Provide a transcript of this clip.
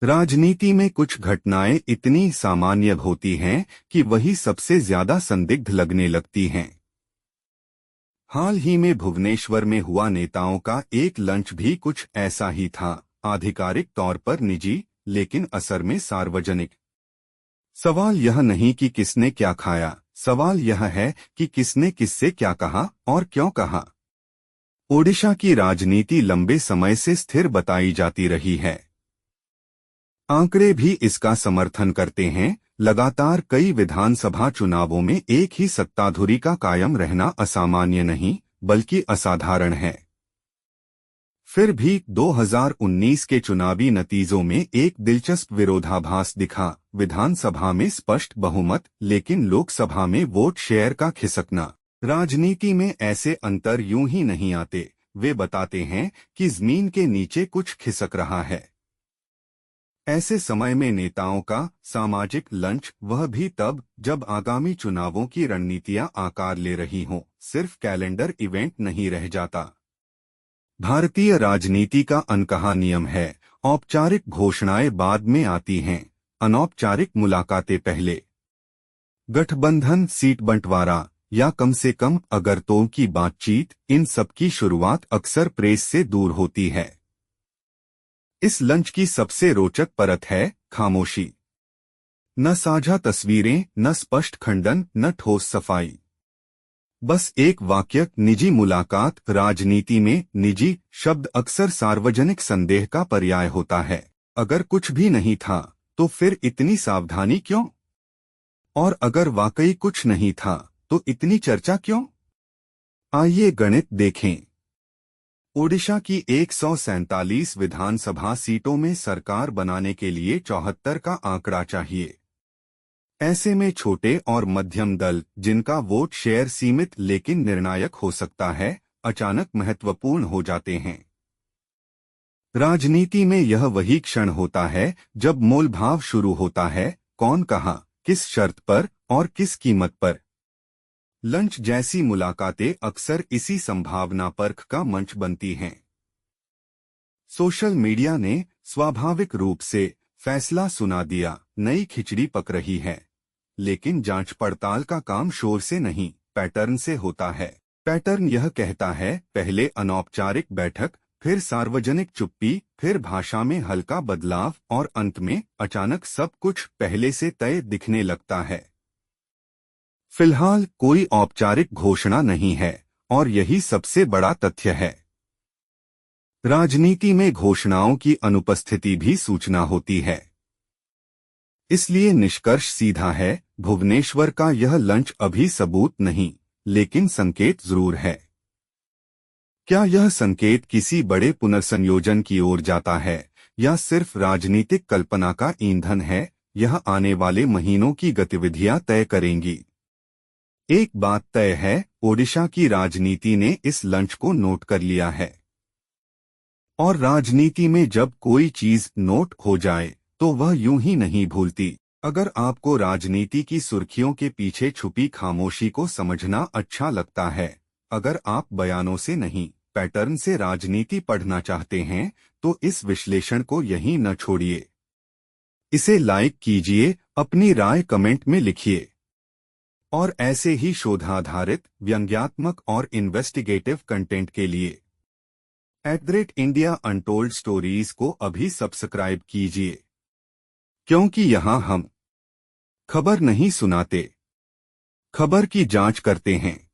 राजनीति में कुछ घटनाएं इतनी सामान्य होती हैं कि वही सबसे ज्यादा संदिग्ध लगने लगती हैं। हाल ही में भुवनेश्वर में हुआ नेताओं का एक लंच भी कुछ ऐसा ही था, आधिकारिक तौर पर निजी लेकिन असर में सार्वजनिक। सवाल यह नहीं कि किसने क्या खाया, सवाल यह है कि किसने किससे क्या कहा और क्यों कहा। ओडिशा की राजनीति लंबे समय से स्थिर बताई जाती रही है। आंकड़े भी इसका समर्थन करते हैं। लगातार कई विधानसभा चुनावों में एक ही सत्ताधुरी का कायम रहना असामान्य नहीं बल्कि असाधारण है। फिर भी 2019 के चुनावी नतीजों में एक दिलचस्प विरोधाभास दिखा। विधानसभा में स्पष्ट बहुमत लेकिन लोकसभा में वोट शेयर का खिसकना। राजनीति में ऐसे अंतर यूं ही नहीं आते, वे बताते हैं कि जमीन के नीचे कुछ खिसक रहा है। ऐसे समय में नेताओं का सामाजिक लंच, वह भी तब जब आगामी चुनावों की रणनीतियां आकार ले रही हों, सिर्फ कैलेंडर इवेंट नहीं रह जाता। भारतीय राजनीति का अनकहा नियम है, औपचारिक घोषणाएं बाद में आती हैं, अनौपचारिक मुलाकातें पहले। गठबंधन, सीट बंटवारा या कम से कम अगरतों की बातचीत, इन सब की शुरुआत अक्सर प्रेस से दूर होती है। इस लंच की सबसे रोचक परत है खामोशी। न साझा तस्वीरें, न स्पष्ट खंडन, न ठोस सफाई। बस एक वाक्य, निजी मुलाकात। राजनीति में निजी शब्द अक्सर सार्वजनिक संदेह का पर्याय होता है। अगर कुछ भी नहीं था तो फिर इतनी सावधानी क्यों? और अगर वाकई कुछ नहीं था तो इतनी चर्चा क्यों? आइए गणित देखें। ओडिशा की 147 विधानसभा सीटों में सरकार बनाने के लिए 74 का आंकड़ा चाहिए। ऐसे में छोटे और मध्यम दल, जिनका वोट शेयर सीमित लेकिन निर्णायक हो सकता है, अचानक महत्वपूर्ण हो जाते हैं। राजनीति में यह वही क्षण होता है जब मोलभाव शुरू होता है, कौन कहाँ, किस शर्त पर और किस कीमत पर। लंच जैसी मुलाकातें अक्सर इसी संभावना परख का मंच बनती हैं। सोशल मीडिया ने स्वाभाविक रूप से फैसला सुना दिया, नई खिचड़ी पक रही है। लेकिन जांच पड़ताल का काम शोर से नहीं, पैटर्न से होता है। पैटर्न यह कहता है, पहले अनौपचारिक बैठक, फिर सार्वजनिक चुप्पी, फिर भाषा में हल्का बदलाव और अंत में अचानक सब कुछ पहले से तय दिखने लगता है। फिलहाल कोई औपचारिक घोषणा नहीं है और यही सबसे बड़ा तथ्य है। राजनीति में घोषणाओं की अनुपस्थिति भी सूचना होती है। इसलिए निष्कर्ष सीधा है, भुवनेश्वर का यह लंच अभी सबूत नहीं लेकिन संकेत जरूर है। क्या यह संकेत किसी बड़े पुनर्संयोजन की ओर जाता है या सिर्फ राजनीतिक कल्पना का ईंधन है? यह आने वाले महीनों की गतिविधियां तय करेंगी। एक बात तय है, ओडिशा की राजनीति ने इस लंच को नोट कर लिया है। और राजनीति में जब कोई चीज नोट हो जाए तो वह यूं ही नहीं भूलती। अगर आपको राजनीति की सुर्खियों के पीछे छुपी खामोशी को समझना अच्छा लगता है, अगर आप बयानों से नहीं पैटर्न से राजनीति पढ़ना चाहते हैं, तो इस विश्लेषण को यहीं न छोड़िए। इसे लाइक कीजिए, अपनी राय कमेंट में लिखिए और ऐसे ही शोधाधारित, व्यंग्यात्मक और इन्वेस्टिगेटिव कंटेंट के लिए @India Untold Stories को अभी सब्सक्राइब कीजिए, क्योंकि यहाँ हम खबर नहीं सुनाते, खबर की जांच करते हैं।